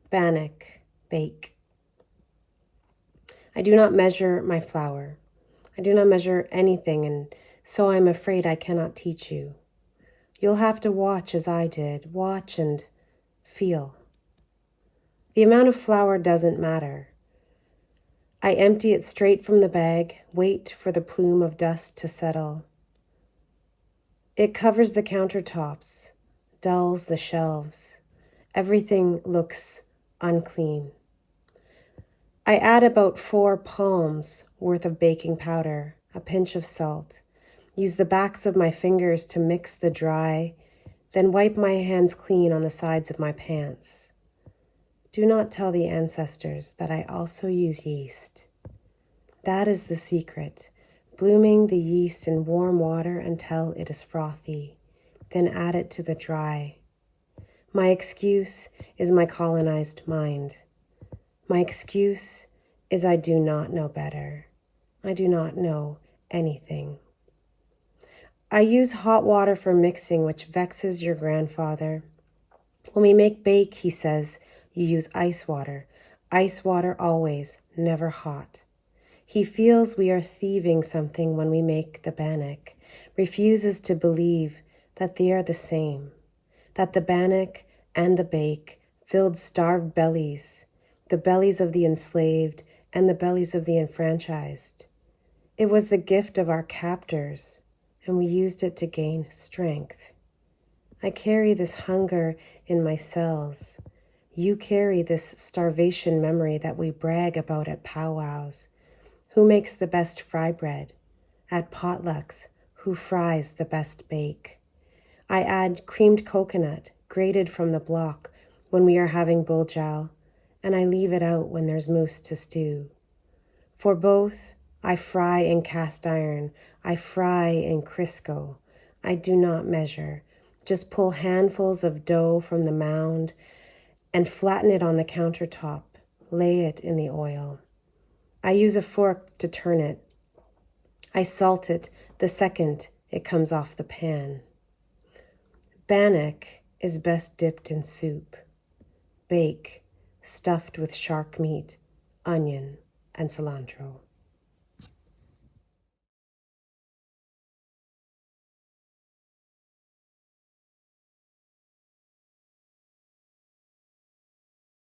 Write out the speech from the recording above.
bannock, bake. I do not measure my flour. I do not measure anything, and so I'm afraid I cannot teach you. You'll have to watch as I did, watch and feel. The amount of flour doesn't matter. I empty it straight from the bag, wait for the plume of dust to settle. It covers the countertops, dulls the shelves. Everything looks unclean. I add about 4 palms worth of baking powder, a pinch of salt, use the backs of my fingers to mix the dry, then wipe my hands clean on the sides of my pants. Do not tell the ancestors that I also use yeast. That is the secret, blooming the yeast in warm water until it is frothy, then add it to the dry. My excuse is my colonized mind. My excuse is I do not know better. I do not know anything. I use hot water for mixing, which vexes your grandfather. When we make bake, he says, you use ice water. Ice water always, never hot. He feels we are thieving something when we make the bannock, refuses to believe that they are the same, that the bannock and the bake filled starved bellies, the bellies of the enslaved and the bellies of the enfranchised. It was the gift of our captors, and we used it to gain strength. I carry this hunger in my cells. You carry this starvation memory that we brag about at powwows. Who makes the best fry bread? At potlucks, who fries the best bake? I add creamed coconut, grated from the block, when we are having buljow, and I leave it out when there's moose to stew. For both, I fry in cast iron, I fry in Crisco. I do not measure, just pull handfuls of dough from the mound and flatten it on the countertop, lay it in the oil. I use a fork to turn it. I salt it the second it comes off the pan. Bannock is best dipped in soup. Bake, stuffed with shark meat, onion, and cilantro.